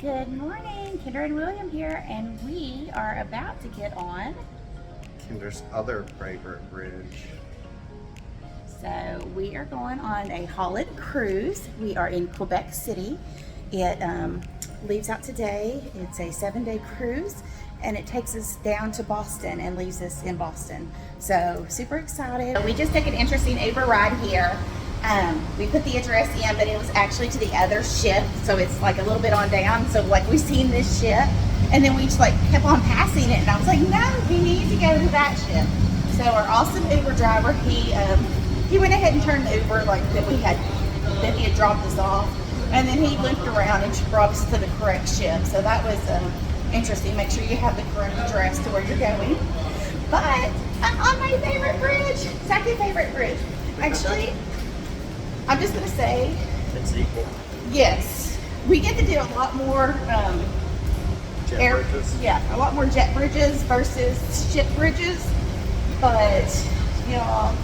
Good morning, Kendra and William here, and we are about to get on Kendra's other favorite bridge. So we are going on a Holland cruise. We are in Quebec City. It leaves out today. It's a 7-day cruise, and it takes us down to Boston and leaves us in Boston. So super excited. We just took an interesting Uber ride here. We put the address in, but it was actually to the other ship, so it's like a little bit on down. So like we seen this ship, and then we just like kept on passing it, and I was like, no, we need to go to that ship. So our awesome Uber driver, he went ahead and turned the Uber like that he had dropped us off, and then he looped around and brought us to the correct ship. So that was interesting. Make sure you have the correct address to where you're going. But I'm on my favorite bridge, second favorite bridge, actually. I'm just gonna say It's equal. yes. We get to do a lot more Bridges. yeah, a lot more jet bridges versus ship bridges. But you know,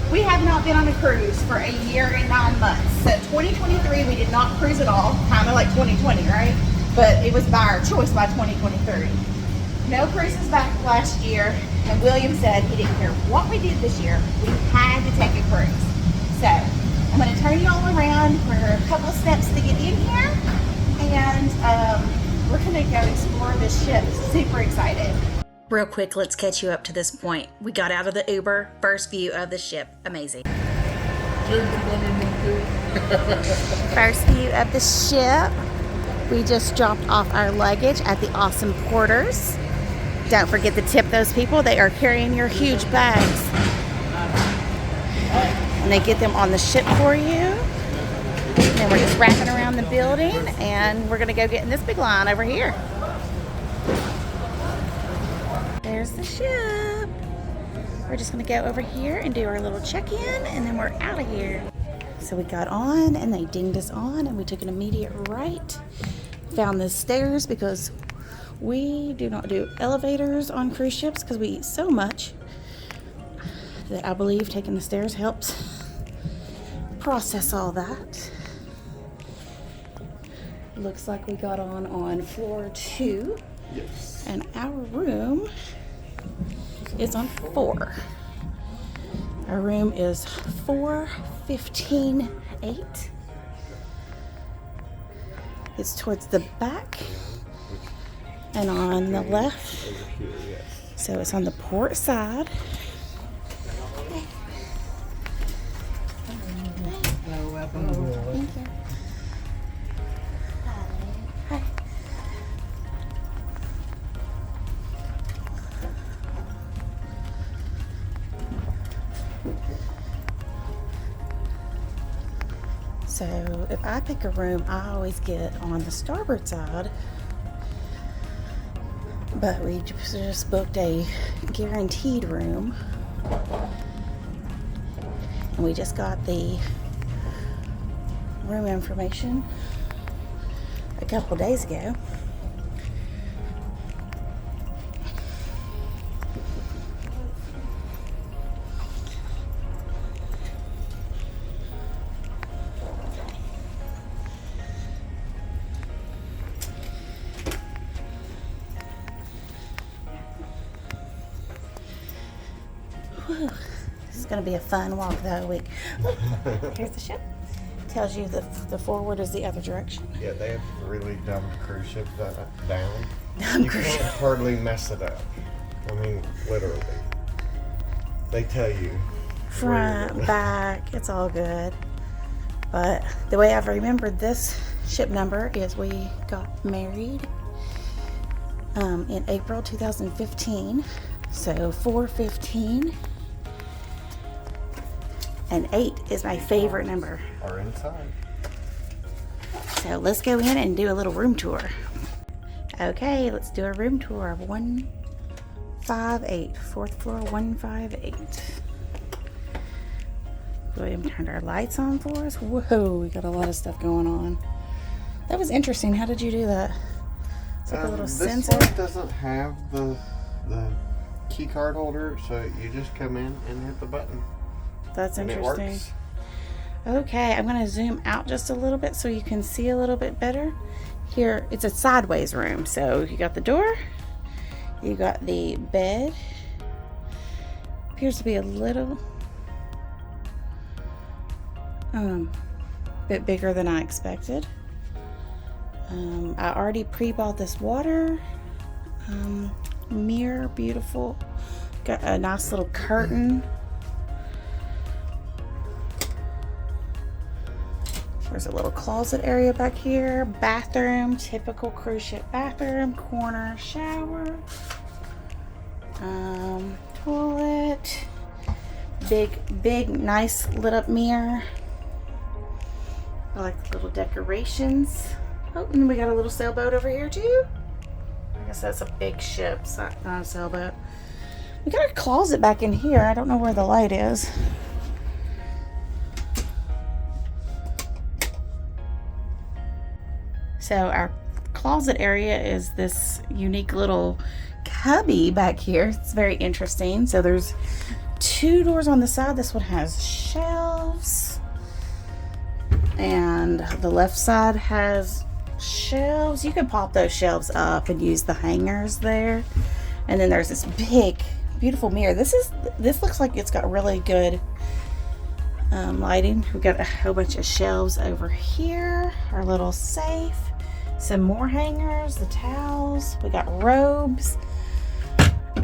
we have not been on a cruise for a year and 9 months. So 2023 we did not cruise at all, kind of like 2020, right? But it was by our choice by 2023. No cruises back last year, and William said he didn't care what we did this year, we had to take a cruise. So I'm going to turn you all around for a couple of steps to get in here, and we're going to go explore this ship. Super excited. Real quick, let's catch you up to this point. We got out of the Uber, first view of the ship. Amazing. First view of the ship. We just dropped off our luggage at the awesome porters. Don't forget to tip those people. They are carrying your huge bags. And they get them on the ship for you. And then we're just wrapping around the building, and we're gonna go get in this big line over here. There's the ship. We're just gonna go over here and do our little check-in, and then we're out of here. So we got on, and they dinged us on, and we took an immediate right. Found the stairs because we do not do elevators on cruise ships because we eat so much that I believe taking the stairs helps process all that. Looks like we got on floor 2. Yes. And our room is on 4. Our room is 415-8. It's towards the back and on the left. Over here, yes. So it's on the port side. Thank you. Hi. So if I pick a room, I always get on the starboard side. But we just booked a guaranteed room. And we just got the room information a couple days ago. Whew. This is going to be a fun walk though. Here's the ship. Tells you the forward is the other direction. Yeah, they have really dumbed cruise ships down. Dumb You cruise can't ship. hardly mess it up. I mean, literally. They tell you. Front, back, it's all good. But the way I've remembered this ship number is we got married in April 2015. So 415 and 8 is my favorite number. Are inside. So let's go in and do a little room tour. Okay, let's do a room tour of 158, 4th floor 158. William turned our lights on for us. Whoa, we got a lot of stuff going on. That was interesting. How did you do that? It's like a little this sensor. one doesn't have the key card holder, so you just come in and hit the button. That's And interesting. it works. Okay, I'm going to zoom out just a little bit so you can see a little bit better. Here, it's a sideways room. So you got the door, you got the bed. Appears to be a little bit bigger than I expected. I already pre-bought this water mirror, beautiful. Got a nice little curtain. There's a little closet area back here. Bathroom, typical cruise ship bathroom. Corner shower. Toilet. Big, nice lit up mirror. I like the little decorations. Oh, and we got a little sailboat over here too. I guess that's a big ship, it's not a sailboat. We got a closet back in here. I don't know where the light is. So our closet area is this unique little cubby back here. It's very interesting. So there's 2 doors on the side. This one has shelves. And the left side has shelves. You can pop those shelves up and use the hangers there. And then there's this big, beautiful mirror. This looks like it's got really good lighting. We've got a whole bunch of shelves over here. Our little safe. Some more hangers, the towels. We got robes.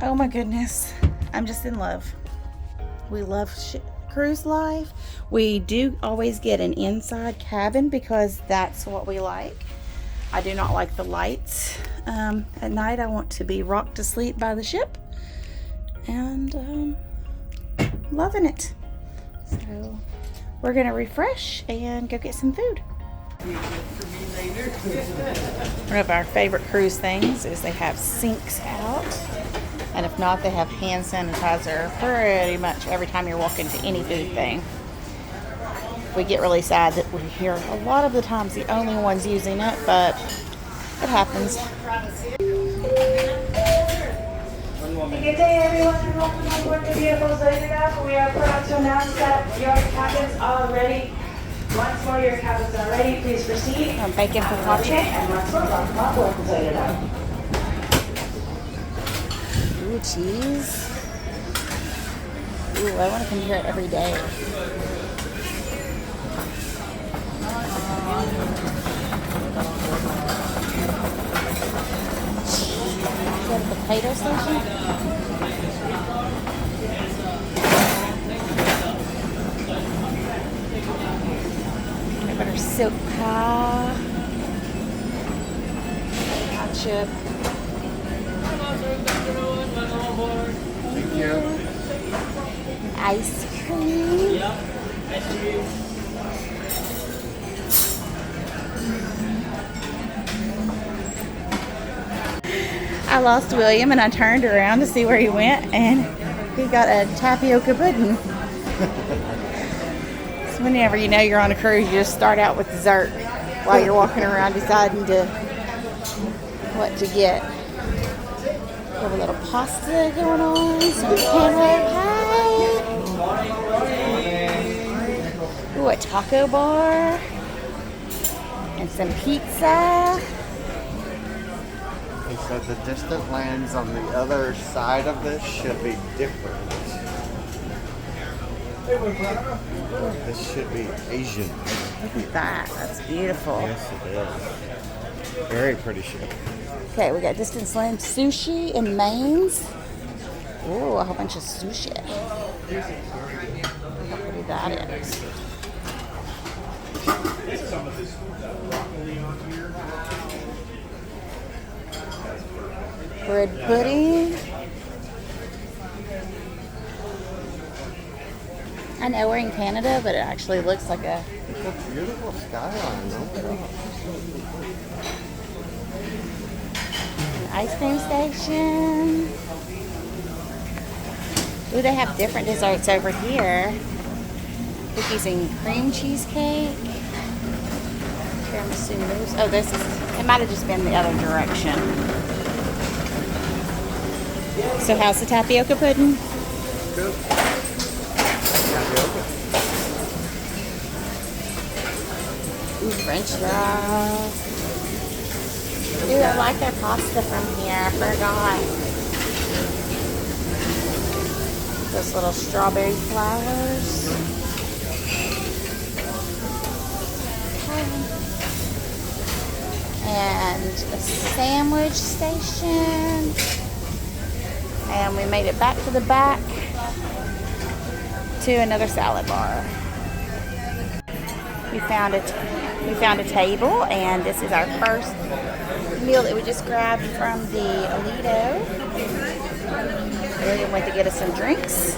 Oh my goodness. I'm just in love. We love cruise life. We do always get an inside cabin because that's what we like. I do not like the lights. At night I want to be rocked to sleep by the ship. And loving it. So we're gonna refresh and go get some food. One of our favorite cruise things is they have sinks out, and if not, they have hand sanitizer pretty much every time you're walking to any food thing. We get really sad that we're here a lot of the times the only ones using it, but it happens. Good day, everyone, and welcome on board the beautiful Zuiderdam. We are proud to announce that your cabins are ready. Once more, your cabins are ready. Please proceed. Bacon focaccia. And once more, welcome on board the Zuiderdam. Ooh, cheese. Ooh, I want to come here every day. Is that a potato station? Butter silk pie. Hot chip. Thank you. Ice cream. I lost William and I turned around to see where he went, and he got a tapioca pudding. So whenever you know you're on a cruise, you just start out with dessert while you're walking around deciding what to get. We have a little pasta going on, some cantaloupe pie. Ooh, a taco bar. And some pizza. Okay, so the distant lands on the other side of this should be different. This should be Asian. Look at that. That's beautiful. Yes, it is. Very pretty ship. Okay, we got distance land sushi and mains. Ooh, a whole bunch of sushi. Look how pretty that is. Bread pudding. I know we're in Canada, but it actually looks like a... It's a beautiful skyline, though. An ice cream station. Ooh, they have different desserts over here. Cookies and cream cheesecake. Tiramisu mousse. Oh, this is... It might have just been the other direction. So how's the tapioca pudding? Good. Ooh, French fries. like their pasta from here. I forgot. Those little strawberry flowers. And a sandwich station. And we made it back to the back to another salad bar. We found a table, and this is our first meal that we just grabbed from the Alito. We went to get us some drinks.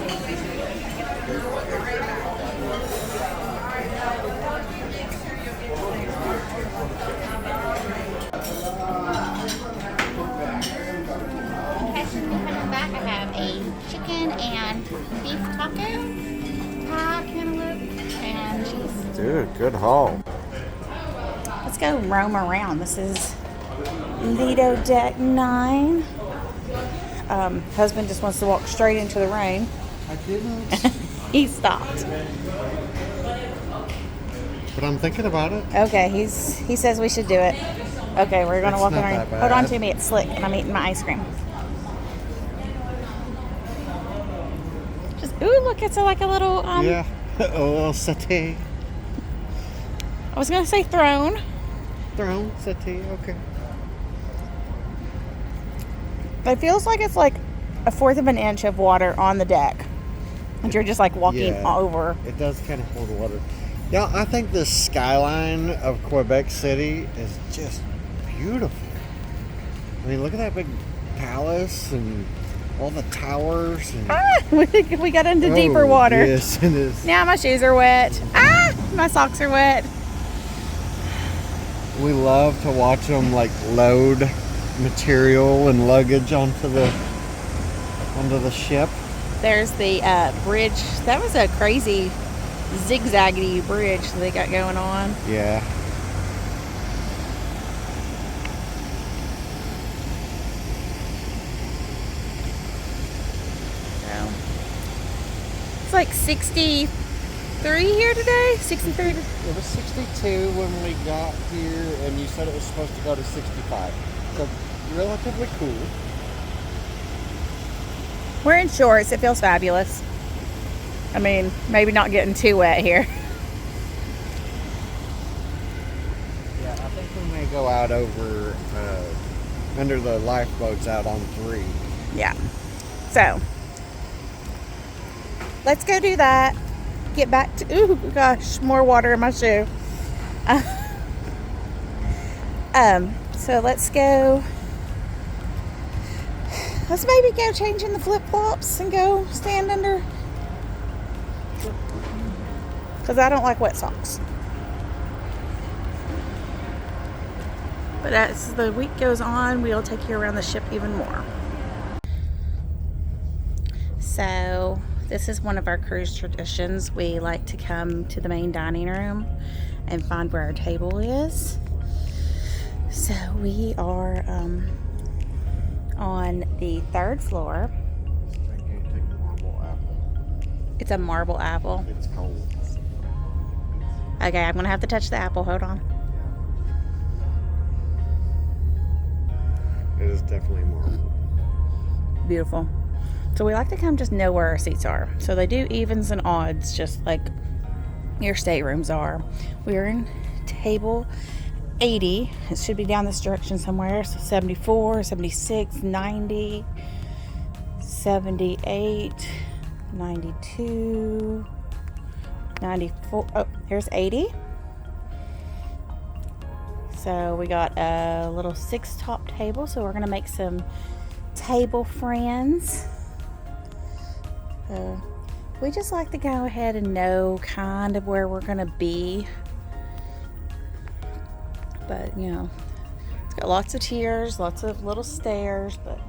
Back, I have a chicken and beef taco, pie, cantaloupe, and cheese. Dude, good haul. Let's go roam around. This is Lido Deck 9. Husband just wants to walk straight into the rain. I didn't. He stopped. But I'm thinking about it. Okay, he says we should do it. Okay, we're gonna It's walk not around. that bad. Hold on to me, it's slick, and I'm eating my ice cream. Just ooh, look, it's like a little Yeah. A little settee. I was gonna say throne. Throne, settee, okay. But it feels like it's like a fourth of an inch of water on the deck. And you're just like walking over. It does kind of hold water. Yeah, I think the skyline of Quebec City is just beautiful. I mean, look at that big palace and all the towers. And, We got into deeper water. Yes, it is. Now my shoes are wet. My socks are wet. We love to watch them like load material and luggage onto the ship. There's the bridge. That was a crazy zigzaggy bridge that they got going on. Yeah. So, it's like 63 here today. 63. It was 62 when we got here, and you said it was supposed to go to 65. So relatively cool. We're in shorts. It feels fabulous. I mean, maybe not getting too wet here. Yeah, I think we may go out over under the lifeboats out on 3. Yeah. So, let's go do that. Get back to, ooh, gosh, more water in my shoe. So let's go. Let's maybe go change in the flip-flops and go stand under. Because I don't like wet socks. But as the week goes on, we'll take you around the ship even more. So, this is one of our cruise traditions. We like to come to the main dining room and find where our table is. So, we are on the 3rd floor. I can't take marble apple. It's a marble apple. It's cold. Okay, I'm going to have to touch the apple. Hold on. It is definitely marble. Beautiful. So we like to come just know where our seats are. So they do evens and odds, just like your staterooms are. We're in table 80. It should be down this direction somewhere. So 74, 76, 90, 78, 92, 94. Oh, here's 80. So we got a little 6-top table. So we're going to make some table friends. We just like to go ahead and know kind of where we're going to be. But, you know, it's got lots of tiers, lots of little stairs. But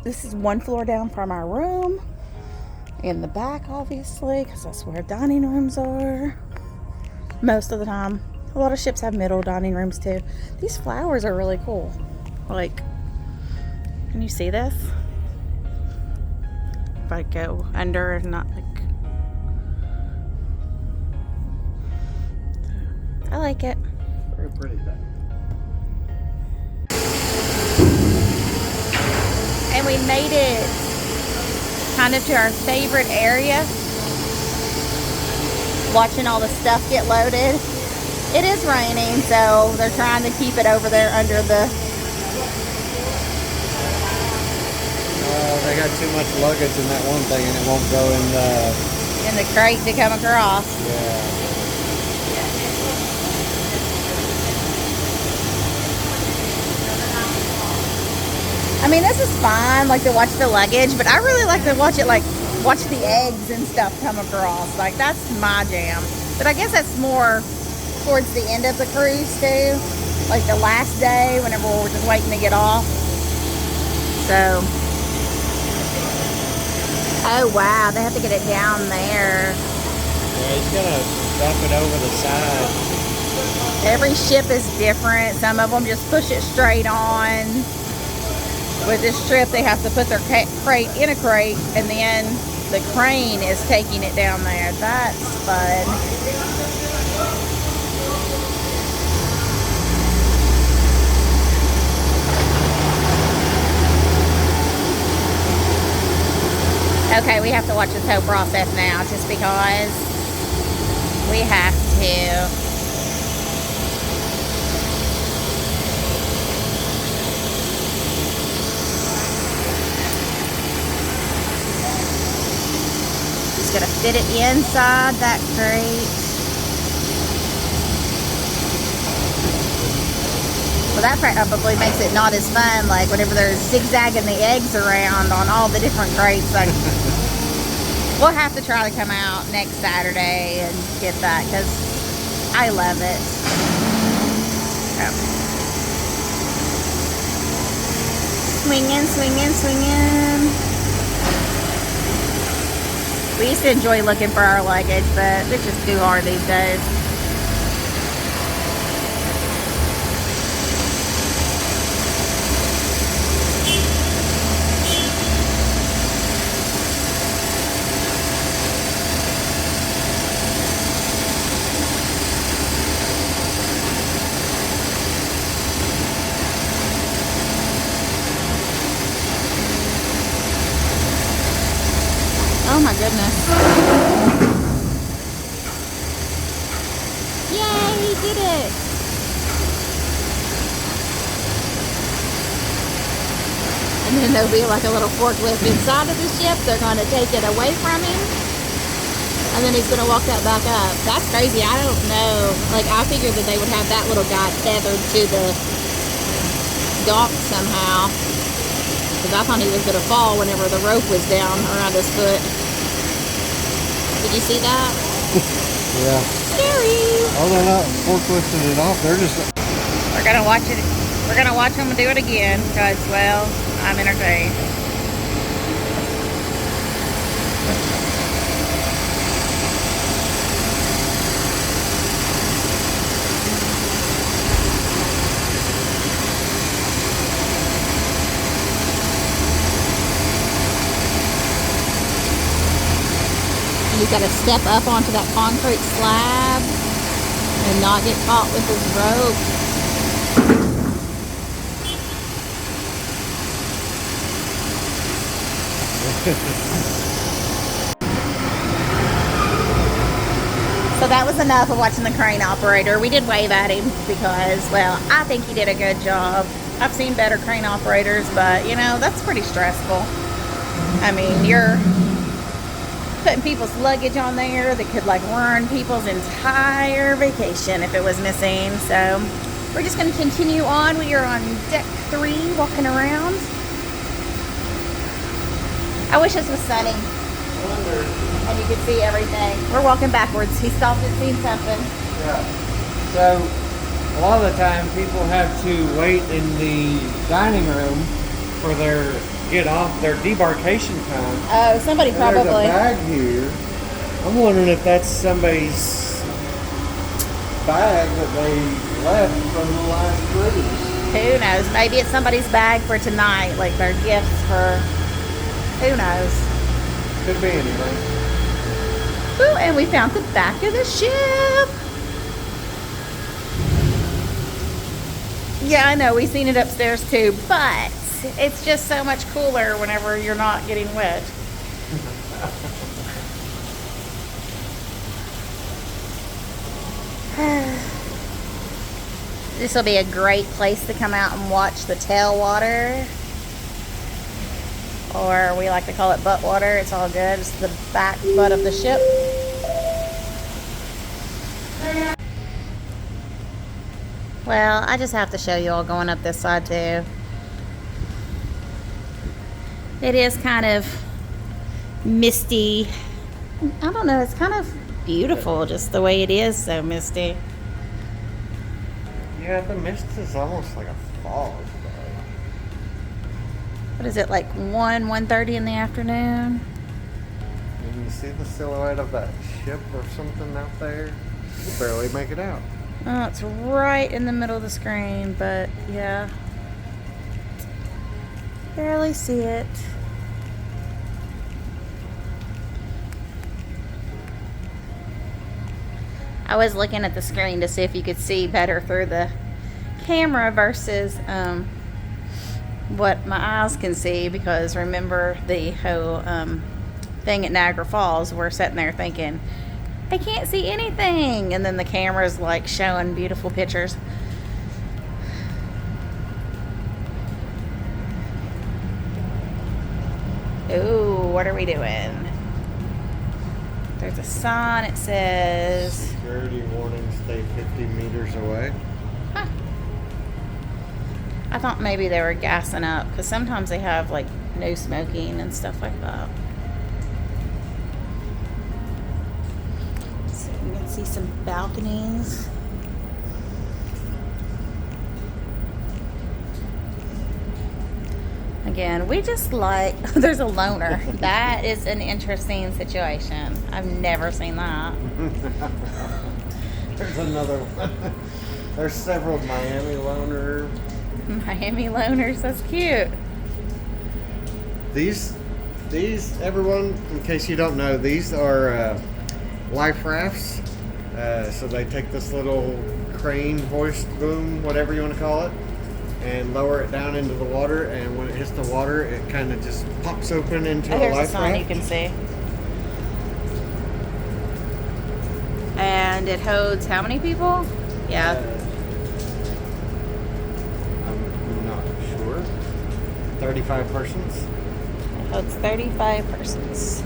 this is 1 floor down from our room. In the back, obviously, because that's where dining rooms are. Most of the time. A lot of ships have middle dining rooms too. These flowers are really cool. Like, can you see this? If I go under and not like. I like it. Very pretty thing. we made it kind of to our favorite area. Watching all the stuff get loaded. It is raining, so they're trying to keep it over there under the... They got too much luggage in that one thing and it won't go in the crate to come across. Yeah. I mean, this is fine, like to watch the luggage, but I really like to watch it, like watch the eggs and stuff come across. Like, that's my jam. But I guess that's more towards the end of the cruise too, like the last day whenever we're just waiting to get off. So, oh wow, they have to get it down there. Yeah, he's gonna dump it over the side. Every ship is different. Some of them just push it straight on. With this trip, they have to put their crate in a crate, and then the crane is taking it down there. That's fun. Okay, we have to watch this whole process now, just because we have to. Gonna fit it inside that crate. Well, that probably makes it not as fun, like whenever they're zigzagging the eggs around on all the different crates. Like, we'll have to try to come out next Saturday and get that, because I love it. Swinging, swinging, swinging. We used to enjoy looking for our luggage, but it's just too hard these days. Oh my goodness. Yay, he did it. And then there'll be like a little forklift inside of the ship. They're going to take it away from him. And then he's going to walk that back up. That's crazy. I don't know. Like, I figured that they would have that little guy tethered to the dock somehow. Because I thought he was going to fall whenever the rope was down around his foot. Did you see that? Yeah. Scary. Oh, they're not forklifting it off. They're just... We're going to watch it. We're going to watch them do it again because, well, I'm entertained. He's got to step up onto that concrete slab and not get caught with his rope. So that was enough of watching the crane operator. We did wave at him because, well, I think he did a good job. I've seen better crane operators, but, you know, that's pretty stressful. I mean, you're putting people's luggage on there that could like ruin people's entire vacation if it was missing. So we're just going to continue on. We are on deck 3 walking around. I wish this was sunny and you could see everything. We're walking backwards. He stopped and seen something. Yeah. So a lot of the time people have to wait in the dining room for their debarkation time. Oh, somebody And probably. There's a bag here. I'm wondering if that's somebody's bag that they left from the last cruise. Who knows? Maybe it's somebody's bag for tonight, like their gifts for, who knows? Could be anything. Ooh, and we found the back of the ship. Yeah, I know, we've seen it upstairs too, but it's just so much cooler whenever you're not getting wet. This will be a great place to come out and watch the tailwater, or we like to call it butt water. It's all good. It's the back butt of the ship. Well, I just have to show you all going up this side too. It is kind of misty. I don't know, it's kind of beautiful just the way it is, so misty. Yeah, the mist is almost like a fog. What is it, like 1:30 in the afternoon? And you see the silhouette of that ship or something out there? You can barely make it out. Oh, it's right in the middle of the screen, but yeah. Barely see it. I was looking at the screen to see if you could see better through the camera versus what my eyes can see, because remember the whole thing at Niagara Falls, we're sitting there thinking, I can't see anything, and then the camera's like showing beautiful pictures. Ooh, what are we doing? There's a sign, it says Security warning, stay 50 meters away. huh. I thought maybe they were gassing up, because sometimes they have like no smoking and stuff like that. So you can see some balconies. Again, we just like, there's a loner. That is an interesting situation. I've never seen that. There's another one. There's several Miami loner. Miami loners, that's cute. These, everyone, in case you don't know, these are life rafts. So they take this little crane, hoist, boom, whatever you want to call it, and lower it down into the water, and when it hits the water, it kind of just pops open into a Here's the life sign raft. you can see. And it holds how many people? Yeah. I'm not sure. 35 persons. It holds 35 persons.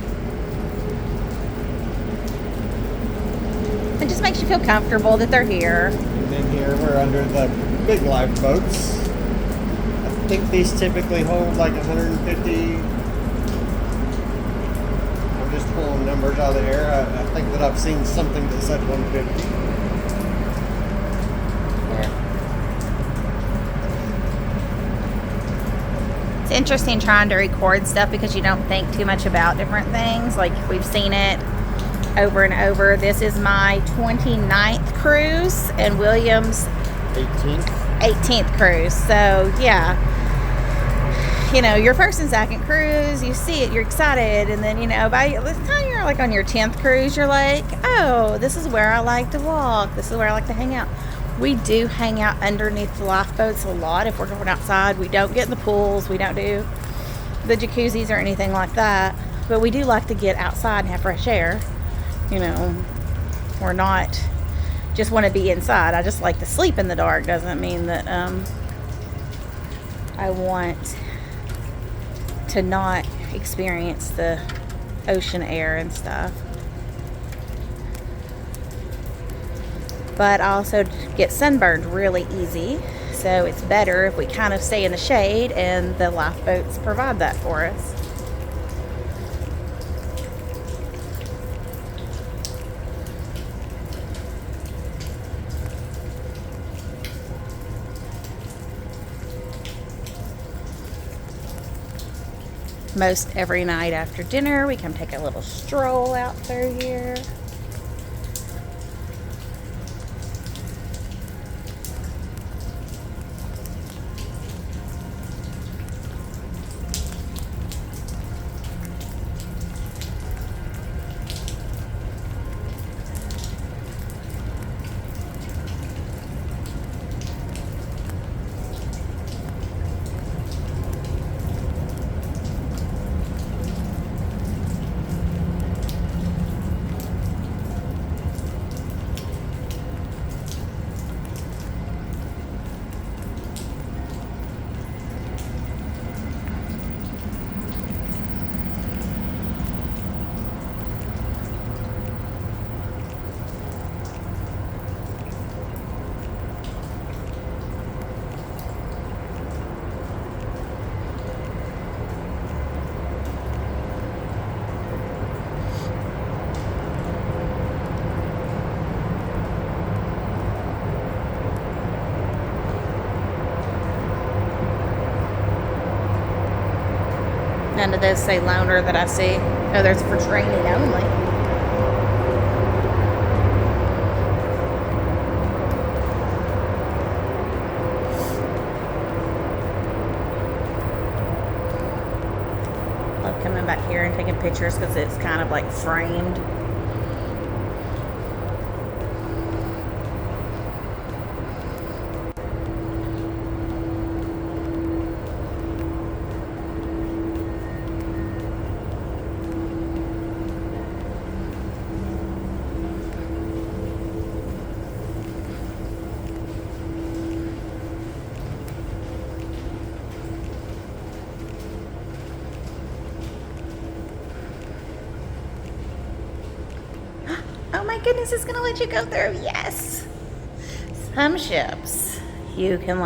It just makes you feel comfortable that they're here. And then here we're under the big lifeboats. I think these typically hold like 150. I'm just pulling numbers out of the air. I think that I've seen something that said 150. It's interesting trying to record stuff because you don't think too much about different things. Like, we've seen it over and over. This is my 29th cruise and William's 18th cruise. So yeah, you know, your first and second cruise, you see it, you're excited, and then, you know, by the time you're like on your 10th cruise, you're like, oh, this is where I like to walk, this is where I like to hang out. We do hang out underneath the lifeboats a lot if we're going outside. We don't get in the pools, we don't do the jacuzzis or anything like that, but we do like to get outside and have fresh air. You know, we're not just want to be inside. I just like to sleep in the dark. Doesn't mean that I want to not experience the ocean air and stuff. But I also get sunburned really easy, so it's better if we kind of stay in the shade, and the lifeboats provide that for us. Most every night after dinner, we come take a little stroll out through here. None of those say loaner that I see. Oh, there's for training only. Love coming back here and taking pictures because it's kind of like framed. Oh my goodness, it's gonna let you go through. Yes. Some ships you can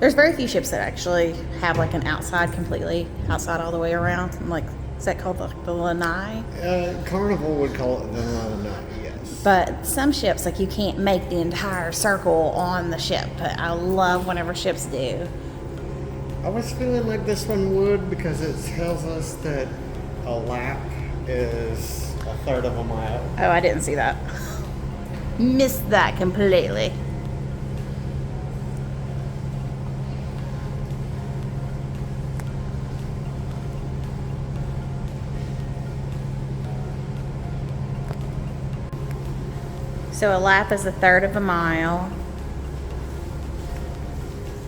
there's very few ships that actually have like an outside completely outside all the way around. Like, is that called the lanai? Carnival would call it the lanai, yes. But some ships, like, you can't make the entire circle on the ship. But I love whenever ships do. I was feeling like this one would because it tells us that a lap is a third of a mile. Oh, I didn't see that. Missed that completely. So a lap is a third of a mile.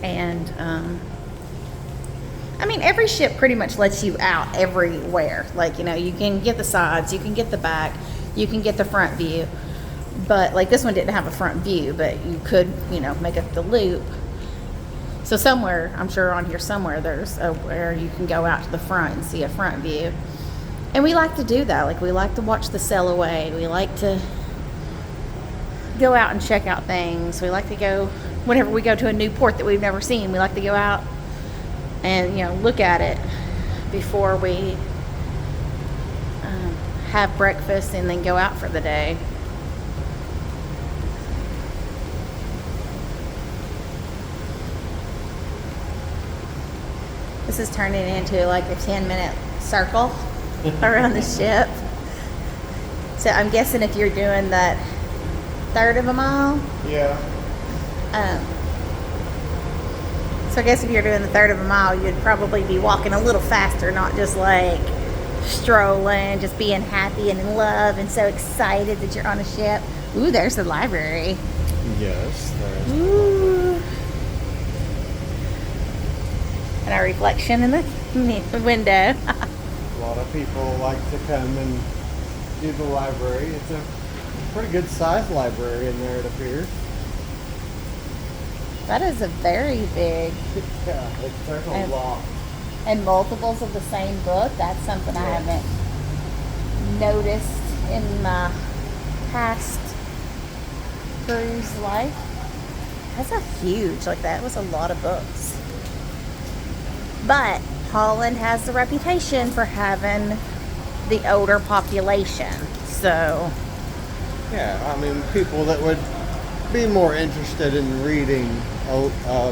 And, I mean, every ship pretty much lets you out everywhere. Like, you can get the sides, you can get the back, you can get the front view. But, like, this one didn't have a front view, but you could, make up the loop. So somewhere, I'm sure on here somewhere, there's where you can go out to the front and see a front view. And we like to do that. Like, we like to watch the sail away. We like to go out and check out things. We like to go, whenever we go to a new port that we've never seen, we like to go out and look at it before we have breakfast and then go out for the day. This is turning into like a 10-minute circle around the ship. So I'm guessing if you're doing that third of a mile. Yeah. So I guess if you're doing the third of a mile, you'd probably be walking a little faster, not just like strolling, just being happy and in love and so excited that you're on a ship. Ooh, there's the library. Yes, there's. Ooh. And our reflection in the window. A lot of people like to come and do the library. It's a pretty good sized library in there, it appears. That is a very big. Yeah, there's a lot. And multiples of the same book. That's something I haven't noticed in my past cruise life. That's a huge, like that was a lot of books. But Holland has the reputation for having the older population. So Yeah, I mean, people that would be more interested in reading a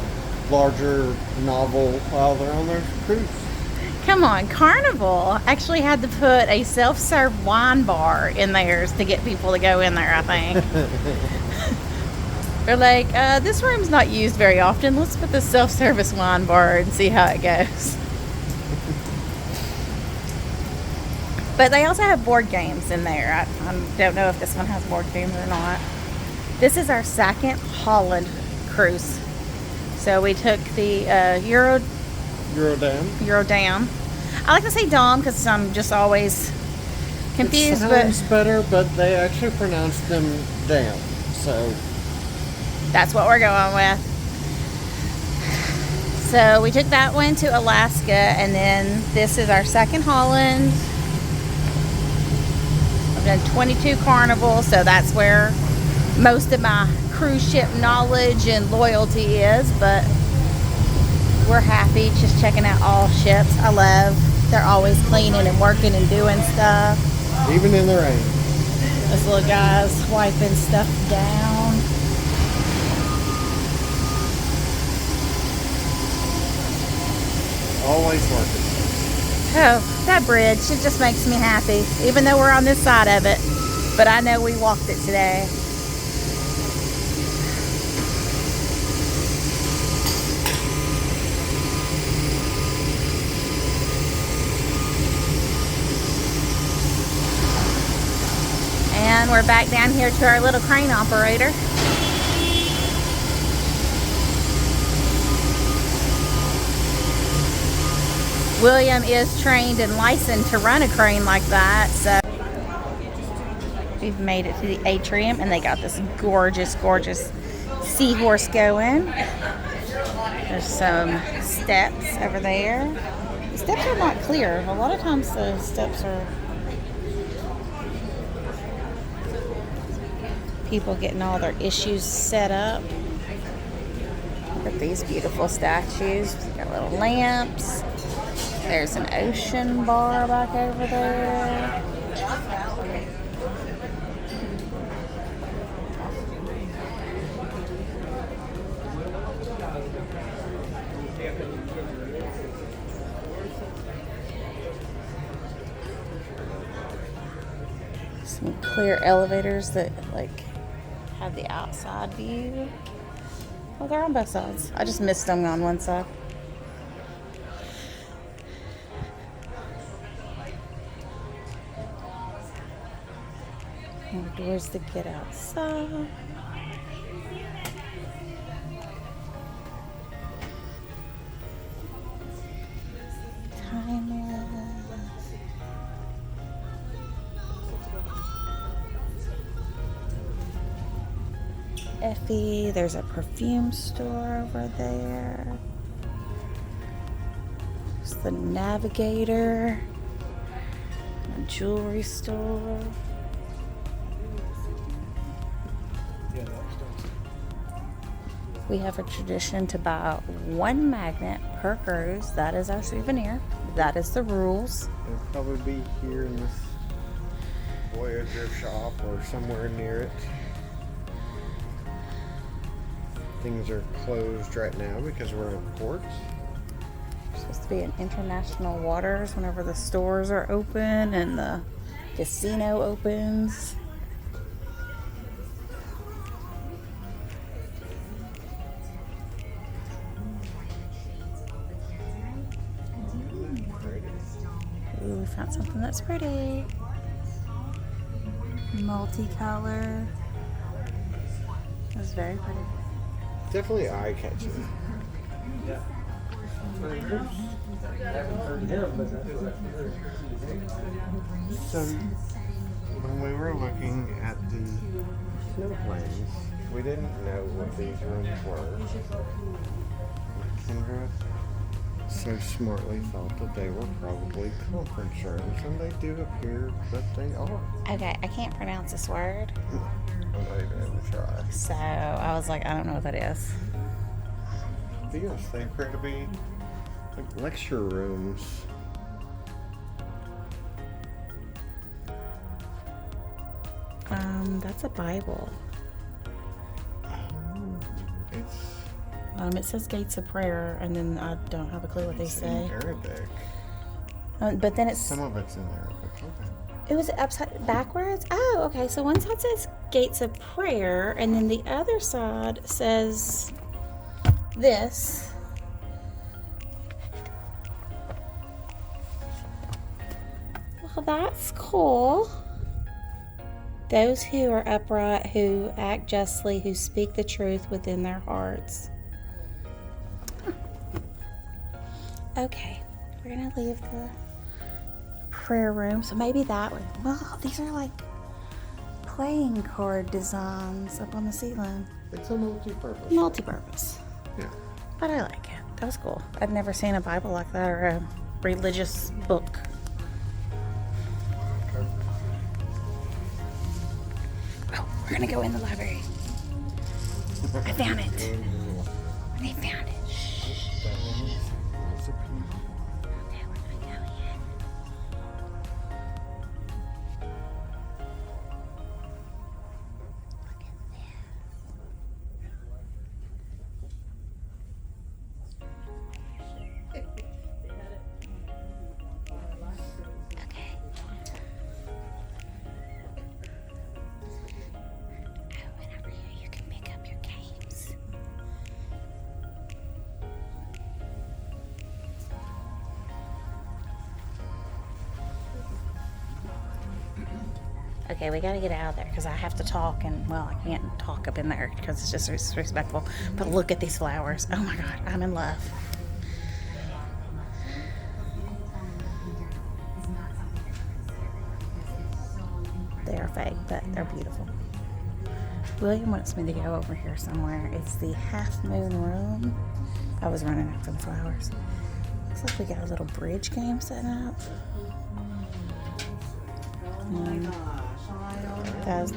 larger novel while they're on their cruise. come on, Carnival actually had to put a self-serve wine bar in theirs to get people to go in there, I think. They're like, this room's not used very often. Let's put the self-service wine bar and see how it goes. But they also have board games in there. I don't know if this one has board games or not. This is our second Holland cruise. So we took the Eurodam. I like to say Dom because I'm just always confused. It sounds better, but they actually pronounce them Dam. So that's what we're going with. So we took that one to Alaska, and then this is our second Holland. I've done 22 Carnival, so that's where most of my cruise ship knowledge and loyalty is, but we're happy just checking out all ships. I love they're always cleaning and working and doing stuff. even in the rain. This little guy's wiping stuff down. Always working. Oh, that bridge, it just makes me happy, even though we're on this side of it. But I know we walked it today. And we're back down here to our little crane operator. William is trained and licensed to run a crane like that, so we've made it to the Atrium, and they got this gorgeous, gorgeous seahorse going. There's some steps over there. The steps are not clear. A lot of times the steps are people getting all their issues set up. Look at these beautiful statues. Got little lamps. There's an ocean bar back over there. Some clear elevators that like have the outside view. Oh, they're on both sides. I just missed them on one side. And doors to get outside. Timeless. Effie, there's a perfume store over there. There's the Navigator, a jewelry store. We have a tradition to buy one magnet per cruise. That is our souvenir. That is the rules. It'll probably be here in this Voyager shop or somewhere near it. Things are closed right now because we're in ports. It's supposed to be in international waters whenever the stores are open and the casino opens. Ooh, we found something that's pretty. Multicolor. That's very pretty. Definitely eye-catching. So, when we were looking at the snow planes, we didn't know what these rooms were. Kendra so smartly thought that they were probably conference rooms, and they do appear that they are. Okay, I can't pronounce this word. I'm not even going to try. So I was like, I don't know what that is. But yes, they appear to be like lecture rooms. That's a Bible. It's It says gates of prayer, and then I don't have a clue what they say. in Arabic. But then it's Some of it's in Arabic. Okay. it was upside backwards. Oh, okay. So one side says gates of prayer, and then the other side says this. Well, that's cool. Those who are upright, who act justly, who speak the truth within their hearts. Huh. Okay, we're gonna leave the prayer room. So maybe that would, well, these are like playing card designs up on the ceiling. It's a multi-purpose. Multi-purpose. Yeah. But I like it. That was cool. I'd never seen a Bible like that or a religious book. Oh, we're gonna go in the library. I found it. They found it. Shh. Okay, we're gonna go in. Look at this. Okay, we gotta get out of there because I have to talk, and well, I can't talk up in there because it's just disrespectful. But look at these flowers. Oh my God, I'm in love. They are fake, but they're beautiful. William wants me to go over here somewhere. It's the Half Moon Room. I was running after the flowers. Looks like we got a little bridge game set up. Guys,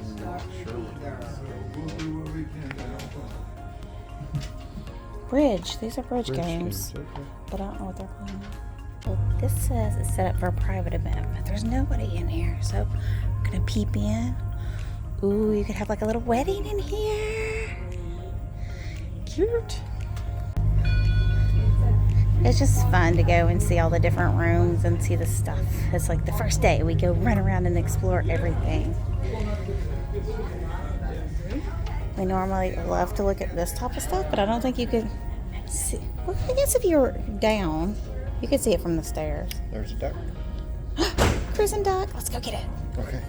bridge. These are bridge games. Okay. But I don't know what they're playing. Well, this says it's set up for a private event, but there's nobody in here, so I'm gonna peep in. Ooh, you could have like a little wedding in here. Cute. It's just fun to go and see all the different rooms and see the stuff. It's like the first day we go run around and explore everything. We normally love to look at this type of stuff, but I don't think you could see. Well, I guess if you were down, you could see it from the stairs. There's a duck. Cruising duck. Let's go get it. Okay.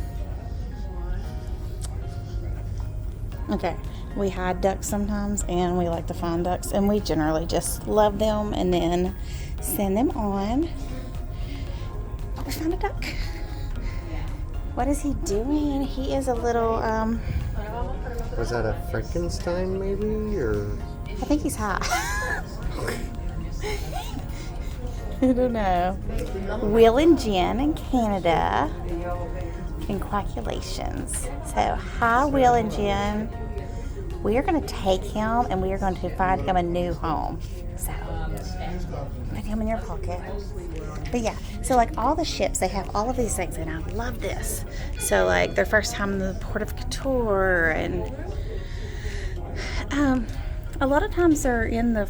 Okay. We hide ducks sometimes, and we like to find ducks, and we generally just love them and then send them on. Oh, we found a duck. What is he doing? He is a little, Was that a Frankenstein maybe, or? I think he's high. I don't know. Will and Jen in Canada. Congratulations. So, hi, Will and Jen. We are going to take him and we are going to find him a new home. So, put him in your pocket. But yeah, so like all the ships, they have all of these things, and I love this. So, like their first time in the port of Couture, and a lot of times they're in the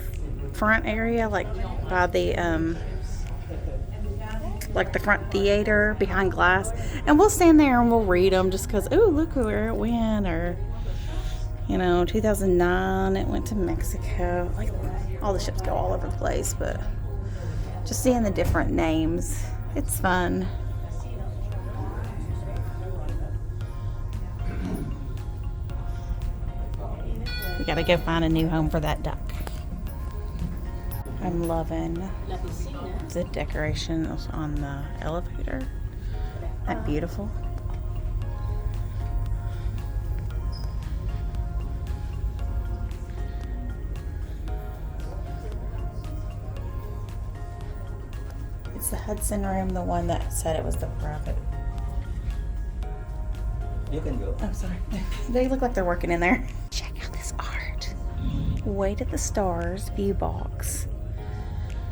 front area, like by the like the front theater behind glass, and we'll stand there and we'll read them just because, oh, look where it went, or 2009 it went to Mexico. Like all the ships go all over the place, but just seeing the different names, it's fun. We gotta go find a new home for that duck. I'm loving the decorations on the elevator. Isn't that beautiful? It's the Hudson room, the one that said it was the private. You can go. I'm sorry. They look like they're working in there. Check out this art. Wait at the Stars view box.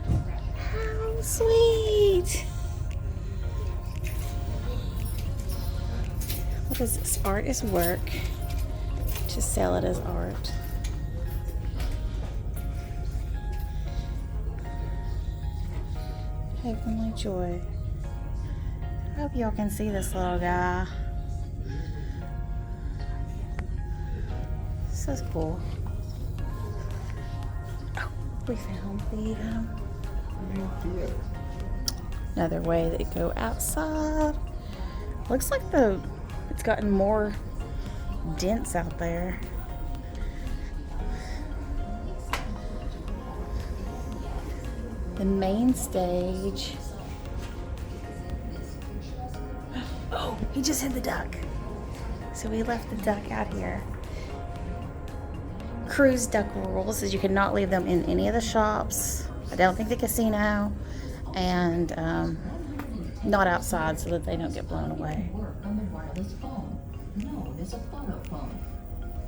How sweet. What is this? Art is work. To sell it as art. Heavenly Joy. I hope y'all can see this little guy. This is cool. Oh, we found the another way that go outside. Looks like it's gotten more dense out there. The main stage. Oh, he just hit the duck. So we left the duck out here. Cruise duck rules is you cannot leave them in any of the shops. I don't think the casino, and not outside so that they don't get blown away. Work on the wireless phone, known as a photophone.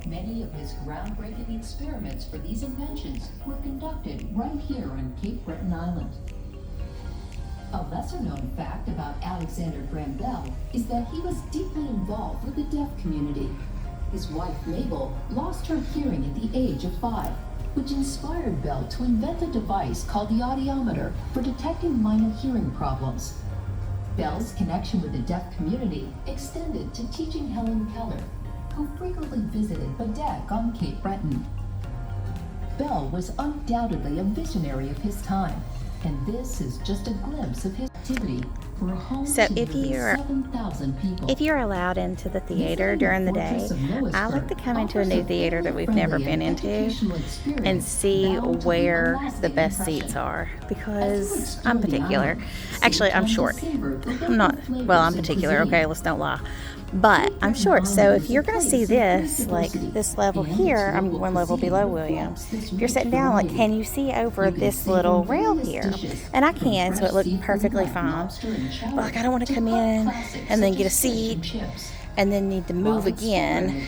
Many of his groundbreaking experiments for these inventions were conducted right here on Cape Breton Island. A lesser-known fact about Alexander Graham Bell is that he was deeply involved with the deaf community. His wife, Mabel, lost her hearing at the age of 5, which inspired Bell to invent a device called the audiometer for detecting minor hearing problems. Bell's connection with the deaf community extended to teaching Helen Keller, who frequently visited Bedeck on Cape Breton. Bell was undoubtedly a visionary of his time, and this is just a glimpse of his activity for a home So to if nearly you're 7,000 people. If you're allowed into the theater during the day, I like to come into a new theater that we've never been into and see where the best seats are, because I'm particular. Actually, I'm short. I'm not, well, I'm particular, okay, let's don't lie. But I'm short, so if you're going to see this, like this level here, I'm one level below William. If you're sitting down, like, can you see over this little rail here? And I can, so it looked perfectly fine. But like, I don't want to come in and then get a seat and then need to move again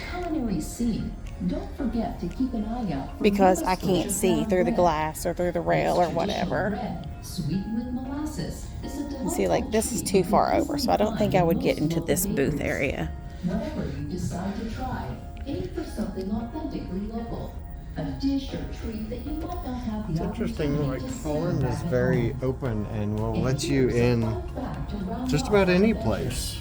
Don't forget to keep an eye out for because Nova I can't Scotia see Brown through the Red. glass or through the rail or whatever. Red, sweetened with molasses, is a And see, like, this is too far over, so I don't think I would get into this booth area. Whatever you decide to try, aim for something authentically local. A dish or treat that you might not have the It's interesting, opportunity like to Holland savor is at very home. open and will And let you here's a in fun fact around just our about any adventure. place.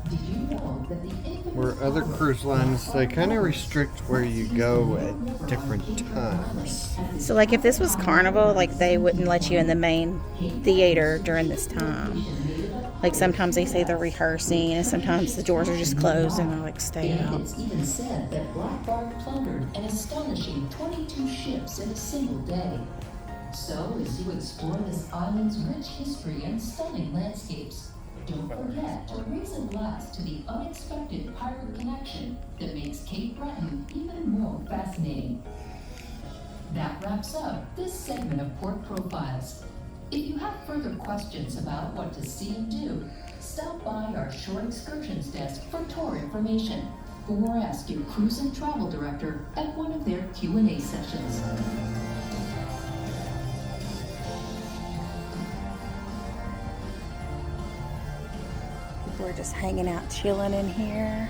Did you know that the infamous Where other cruise lines, they kind of restrict where you go at different times. So, like, if this was Carnival, like, they wouldn't let you in the main theater during this time. Like, sometimes they say they're rehearsing, and sometimes the doors are just closed and they're like, stay out. It's even said that Black Bart plundered an astonishing 22 ships in a single day. So, as you explore this island's rich history and stunning landscapes, don't forget to raise a glass to the unexpected pirate connection that makes Cape Breton even more fascinating. That wraps up this segment of Port Profiles. If you have further questions about what to see and do, stop by our short excursions desk for tour information, or ask your cruise and travel director at one of their Q&A sessions. We're just hanging out, chilling in here.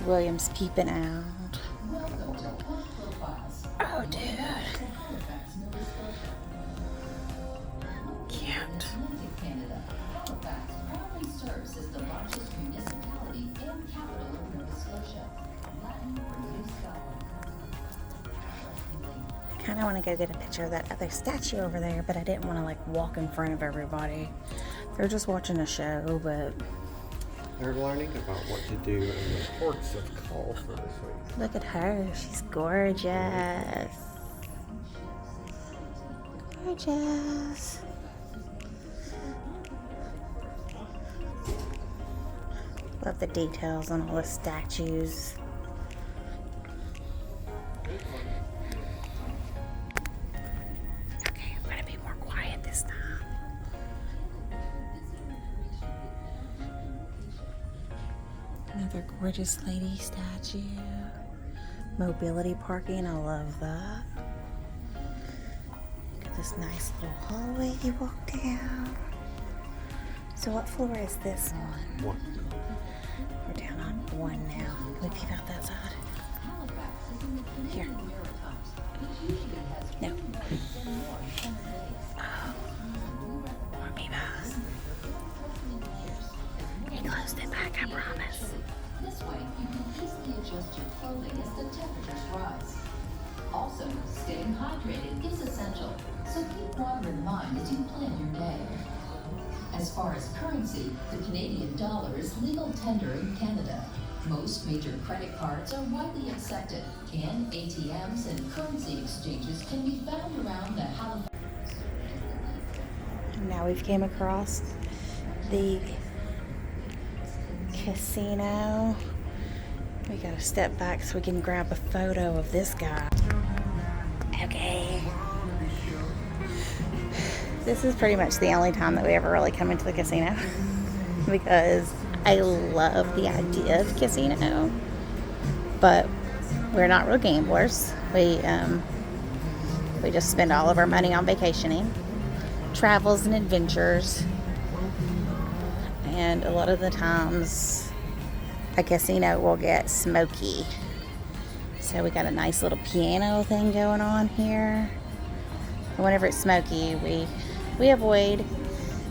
William's peeping out. Welcome to Port Profiles. Oh, dude. Cute. Atlantic Canada, Halifax proudly serves as the largest municipality and capital of Nova Scotia, Latin for New Scotland. I kind of want to go get a picture of that other statue over there, but I didn't want to, like, walk in front of everybody. They're just watching a show, but They're learning about what to do in the ports of call for this week. look at her. She's gorgeous. Gorgeous. Love the details on all the statues. Okay, I'm gonna be more quiet this time. Another gorgeous lady statue. Mobility parking, I love that. Got this nice little hallway you walk down. So what floor is this one? What? We're down on one now. Can we peep out that side? Here. No. Oh. More peepers. He closed it back, I promise. This way, you can easily adjust your clothing as the temperatures rise. Also, staying hydrated is essential, so keep water in mind as you plan your day. As far as currency, the Canadian dollar is legal tender in Canada. Most major credit cards are widely accepted, and ATMs and currency exchanges can be found around the Halifax. Now we've came across the casino. We gotta step back so we can grab a photo of this guy. Okay. This is pretty much the only time that we ever really come into the casino because I love the idea of casino, but we're not real gamblers. We just spend all of our money on vacationing, travels and adventures, and a lot of the times a casino will get smoky. So we got a nice little piano thing going on here. And whenever it's smoky, we avoid.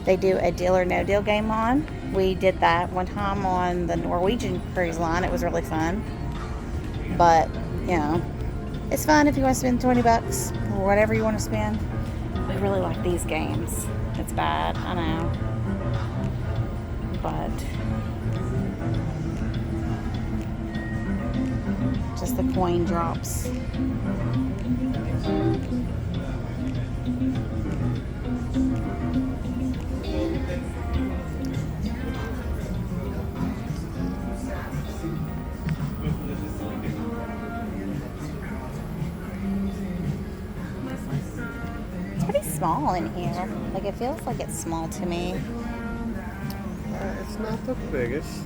They do a deal or no deal game on. We did that one time on the Norwegian cruise line. It was really fun. But, you know, it's fun if you want to spend $20 or whatever you want to spend. We really like these games. it's bad. I know. But just the coin drops. Small in here. Like, it feels like it's small to me. It's not the biggest.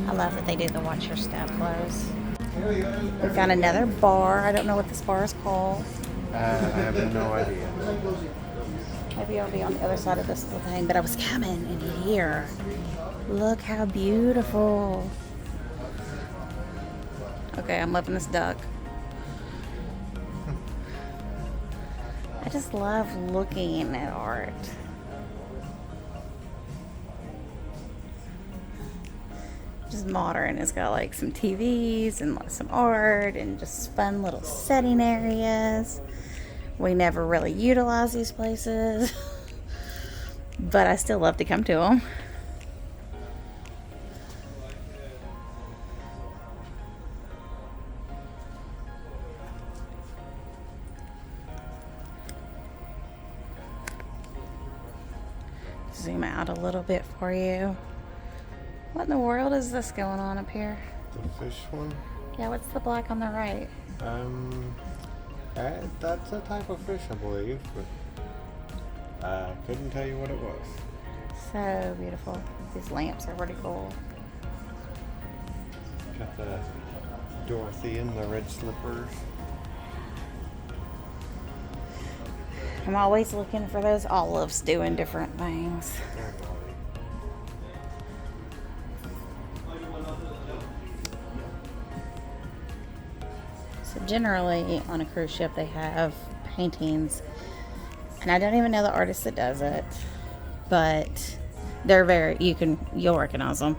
I love that they do the watch your step close. We found another bar. I don't know what this bar is called. I have no idea. Maybe I'll be on the other side of this little thing. But I was coming in here. Look how beautiful. Okay, I'm loving this duck. I just love looking at art. Just modern. It's got like some TVs and some art and just fun little setting areas. We never really utilize these places, but I still love to come to them. Zoom out a little bit for you. What in the world is this going on up here? The fish one? Yeah, what's the black on the right? That's a type of fish, I believe, but I couldn't tell you what it was. So beautiful. These lamps are pretty cool. Got the Dorothy in the red slippers. I'm always looking for those olives doing different things. So generally on a cruise ship they have paintings, and I don't even know the artist that does it, but they're you'll recognize them.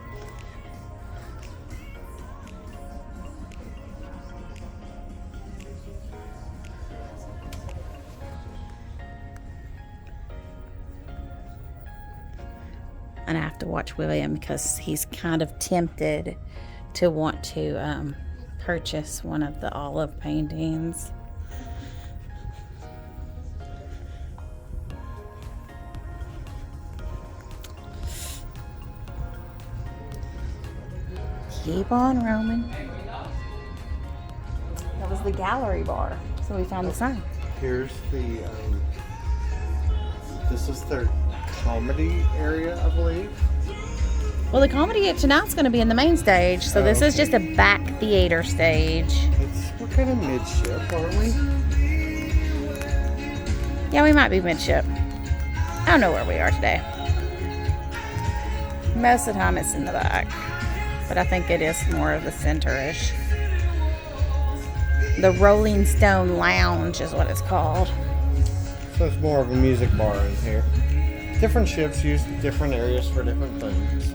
And I have to watch William because he's kind of tempted to want to purchase one of the olive paintings. Keep on roaming. That was the gallery bar, so we found the sign. Here's the, this is their comedy area, I believe. Well, the comedy tonight's going to be in the main stage, so this is just a back theater stage. We're kind of midship, aren't we? Yeah, we might be midship. I don't know where we are today. Most of the time it's in the back, but I think it is more of the center-ish. The Rolling Stone Lounge is what it's called. So it's more of a music bar in here. Different ships use different areas for different things.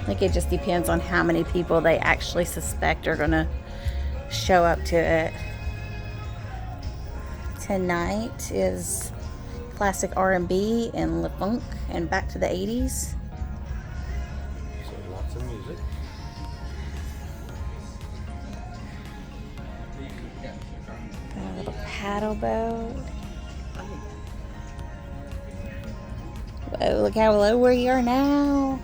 I think it just depends on how many people they actually suspect are going to show up to it. Tonight is classic R&B and Le Funk and back to the 80s. So lots of music. Got a little paddle boat. Whoa, look how low we are now.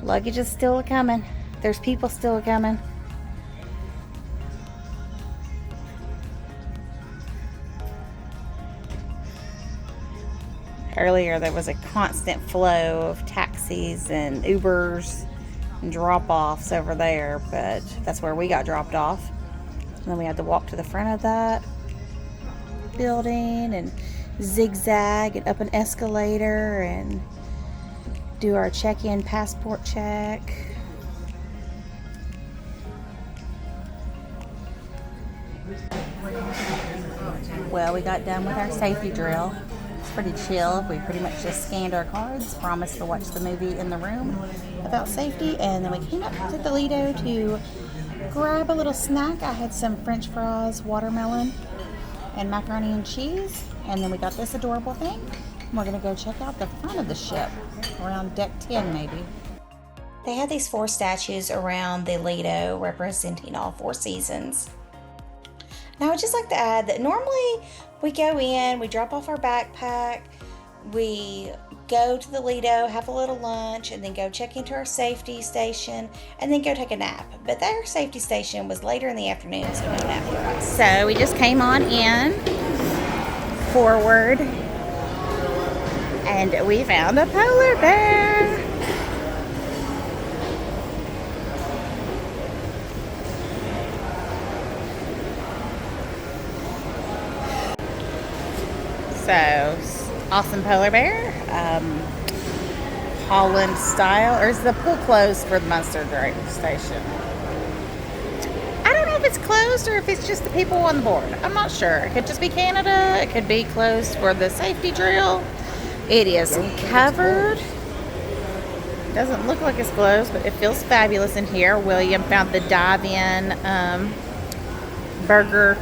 Luggage is still coming. There's people still coming. Earlier there was a constant flow of taxis and Ubers and drop-offs over there, but that's where we got dropped off. And then we had to walk to the front of that building and zigzag and up an escalator and do our check-in passport check. Well, we got done with our safety drill. pretty chill. We pretty much just scanned our cards, promised to watch the movie in the room about safety, and then we came up to the Lido to grab a little snack. I had some French fries, watermelon, and macaroni and cheese, and then we got this adorable thing. And we're gonna go check out the front of the ship, around deck 10 maybe. They had these 4 statues around the Lido representing all 4 seasons. Now, I would just like to add that normally we go in, we drop off our backpack, we go to the Lido, have a little lunch, and then go check into our safety station, and then go take a nap. But their safety station was later in the afternoon, so no nap for us. So we just came on in, forward, and we found a polar bear. So, awesome polar bear. Holland style. Or is the pool closed for the mustard drink station? I don't know if it's closed or if it's just the people on the board. I'm not sure. It could just be Canada. It could be closed for the safety drill. It is covered. Doesn't look like it's closed, but it feels fabulous in here. William found the dive-in burger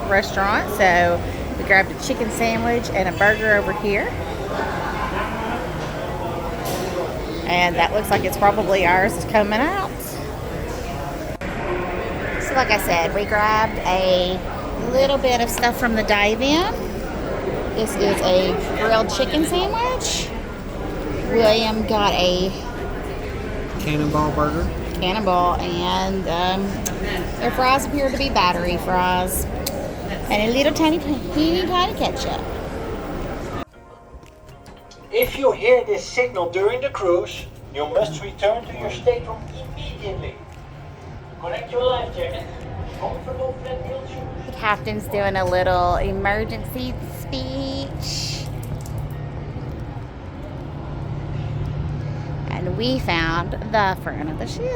restaurant. So we grabbed a chicken sandwich and a burger over here. And that looks like it's probably ours is coming out. So like I said, we grabbed a little bit of stuff from the dive-in. This is a grilled chicken sandwich. William got a Cannonball burger. Cannonball, and their fries appear to be battery fries. And a little tiny ketchup. If you hear this signal during the cruise, you must return to your stateroom immediately. Connect your life jacket, comfortable flat heel shoes. The captain's doing a little emergency speech. And we found the front of the ship.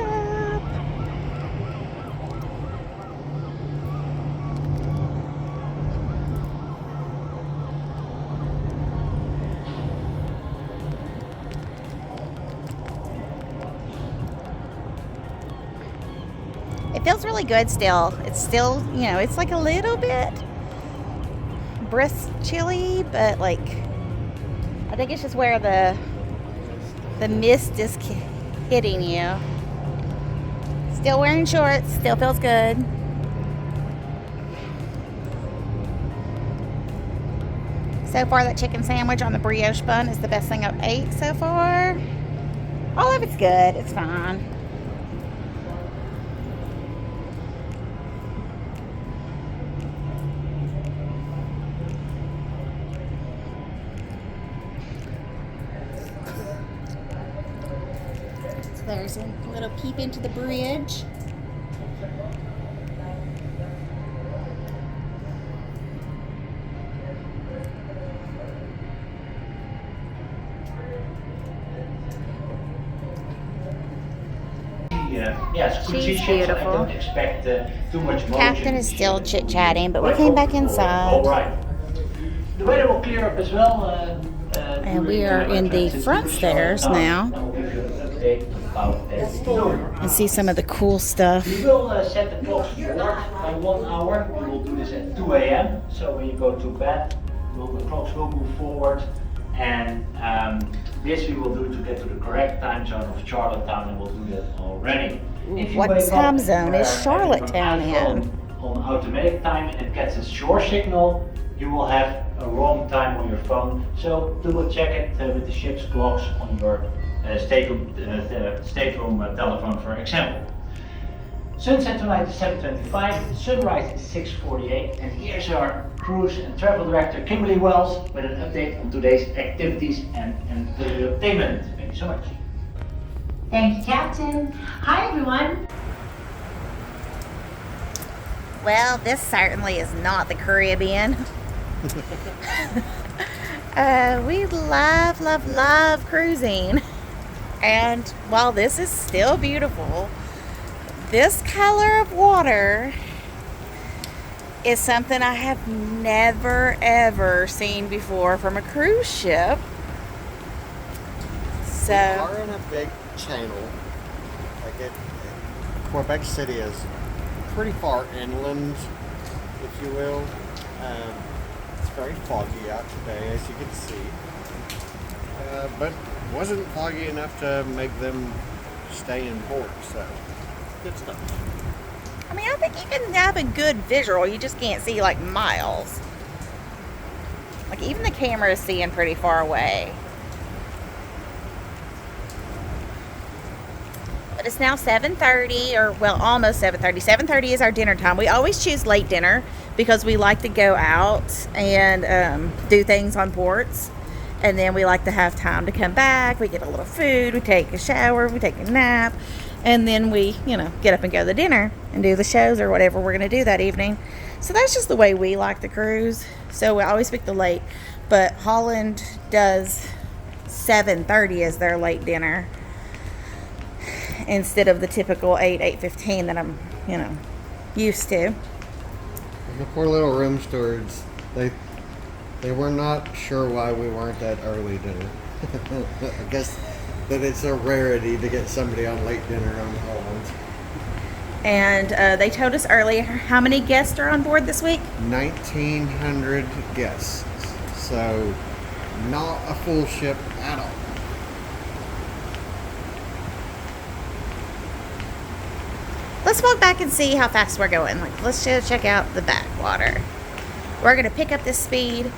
It feels really good still. It's still, you know, it's like a little bit brisk chilly, but like, I think it's just where the mist is hitting you. Still wearing shorts, still feels good. So far, that chicken sandwich on the brioche bun is the best thing I've ate so far. All of it's good, it's fine. There's a little peep into the bridge. Yes, She's beautiful. I don't expect too much motion. Captain is still chit-chatting, but we came back inside. All right. The weather will clear up as well. And we are in the front stairs now. And see some of the cool stuff. We will set the clocks forward by 1 hour. We will do this at 2 a.m. So when you go to bed, the clocks will move forward. And this we will do to get to the correct time zone of Charlottetown, and we'll do that already. What time zone is Charlottetown in? On automatic time, and it gets a shore signal, you will have a wrong time on your phone. So double check it with the ship's clocks on your stateroom telephone, for example. Sunset tonight is 7:25, sunrise is 6:48, and here's our cruise and travel director Kimberly Wells with an update on today's activities and entertainment. Thank you so much. Thank you, Captain. Hi, everyone. Well, this certainly is not the Caribbean. We love cruising. And while this is still beautiful, this color of water is something I have never ever seen before from a cruise ship. So We are in a big channel. Quebec City is pretty far inland, if you will. It's very foggy out today, as you can see. But wasn't foggy enough to make them stay in port, so good stuff. I mean, I think you can have a good visual. You just can't see like miles. Like even the camera is seeing pretty far away. But it's now 7:30, or well, almost 7:30. 7:30 is our dinner time. We always choose late dinner because we like to go out and do things on ports. And then we like to have time to come back. We get a little food, we take a shower, we take a nap. And then we, get up and go to dinner and do the shows or whatever we're going to do that evening. So that's just the way we like to cruise. So we always pick the late. But Holland does 7:30 as their late dinner instead of the typical 8:15 that I'm, used to. And the poor little room stewards, they were not sure why we weren't at early dinner. I guess that it's a rarity to get somebody on late dinner on Holland. And they told us earlier how many guests are on board this week? 1,900 guests. So not a full ship at all. Let's walk back and see how fast we're going. Let's just check out the backwater. We're going to pick up this speed.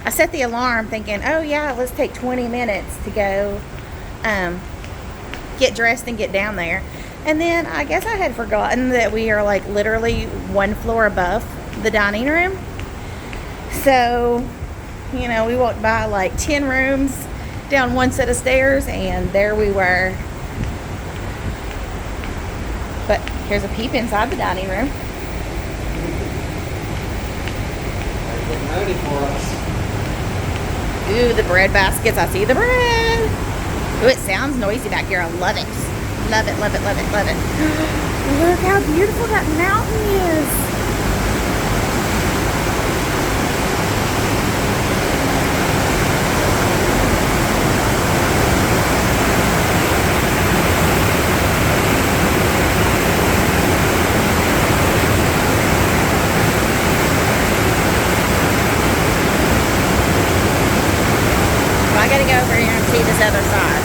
I set the alarm thinking, oh yeah, let's take 20 minutes to go get dressed and get down there. And then I guess I had forgotten that we are literally one floor above the dining room. So, we walked by 10 rooms down one set of stairs, and there we were. But here's a peep inside the dining room. They're getting ready for us. Ooh, the bread baskets. I see the bread. Ooh, it sounds noisy back here. I love it. Love it, love it, love it, love it. Look how beautiful that mountain is. I gotta go over here and see this other side.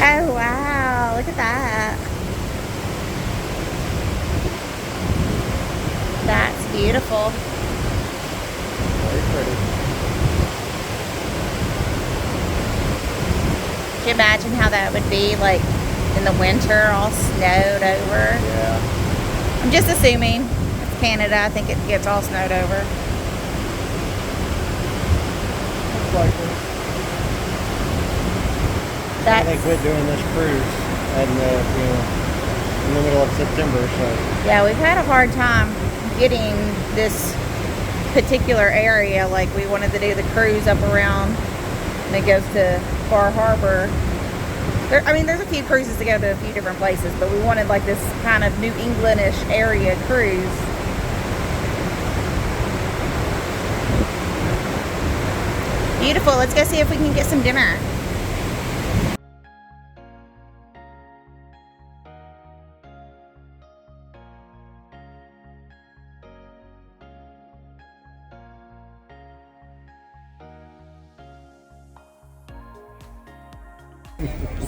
Oh wow, look at that. That's beautiful. Very pretty. Can you imagine how that would be in the winter, all snowed over? Yeah. I'm just assuming it's Canada. I think it gets all snowed over. Looks like it. I think we're doing this cruise in the middle of September, so. Yeah, we've had a hard time getting this particular area. We wanted to do the cruise up around, and it goes to Bar Harbor. There's a few cruises to go to a few different places, but we wanted this kind of New England-ish area cruise. Beautiful. Let's go see if we can get some dinner.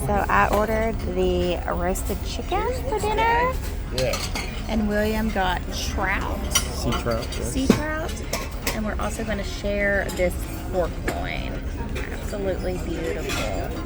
So I ordered the roasted chicken for dinner. Yeah. And William got trout. Sea trout. Yes. Sea trout. And we're also going to share this pork loin. Absolutely beautiful.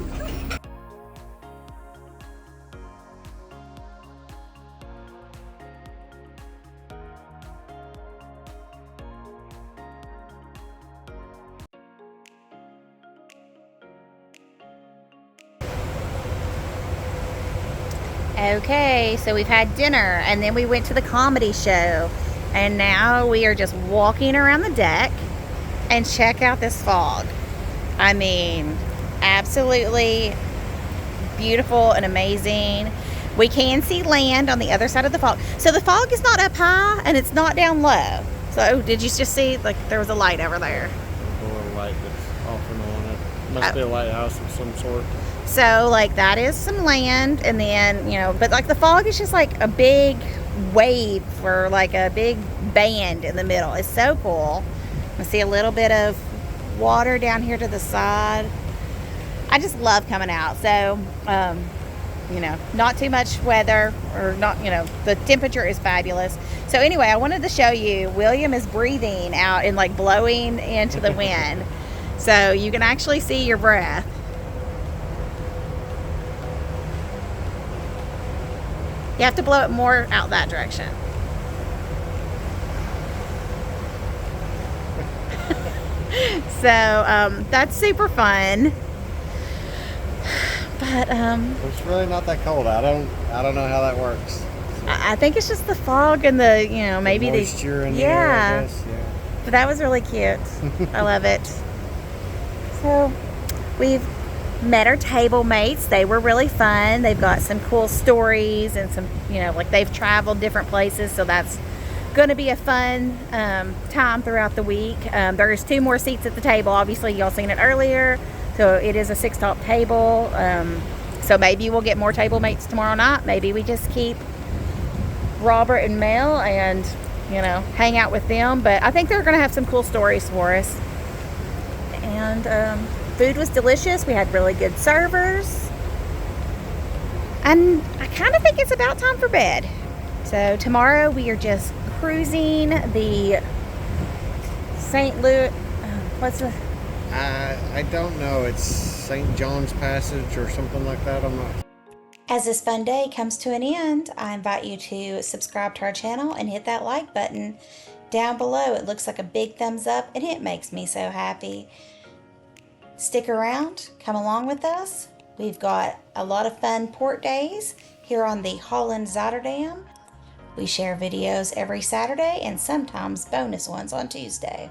Okay, so we've had dinner and then we went to the comedy show, and now we are just walking around the deck, and check out this fog. I mean, absolutely beautiful and amazing. We can see land on the other side of the fog. So the fog is not up high and it's not down low. So did you just see, like, there was a light over there? A little light that's off and on. It must be a lighthouse of some sort. So, like, that is some land, and then, you know, but, like, the fog is just, like, a big wave or, like, a big band in the middle. It's so cool. I see a little bit of water down here to the side. I just love coming out. So, you know, not too much weather, or not, you know, the temperature is fabulous. So, anyway, I wanted to show you, William is breathing out and, like, blowing into the wind. So, you can actually see your breath. You have to blow it more out that direction. So that's super fun. But it's really not that cold. I don't know how that works. I think it's just the fog and the, you know, maybe the moisture in the air, I guess. Yeah. But that was really cute. I love it. So we've met our table mates. They were really fun. They've got some cool stories and some, you know, like, they've traveled different places, so that's going to be a fun time throughout the week. There's 2 more seats at the table. Obviously, y'all seen it earlier, so it is a 6-top table. So maybe we'll get more table mates tomorrow night. Maybe we just keep Robert and Mel and, you know, hang out with them. But I think they're going to have some cool stories for us. And food was delicious. We had really good servers. And I kind of think it's about time for bed. So tomorrow we are just cruising the St. Louis, what's the? I don't know. It's St. John's Passage or something like that. I'm not. As this fun day comes to an end, I invite you to subscribe to our channel and hit that like button down below. It looks like a big thumbs up, and it makes me so happy. Stick around, come along with us. We've got a lot of fun port days here on the Holland Zuiderdam. We share videos every Saturday and sometimes bonus ones on Tuesday.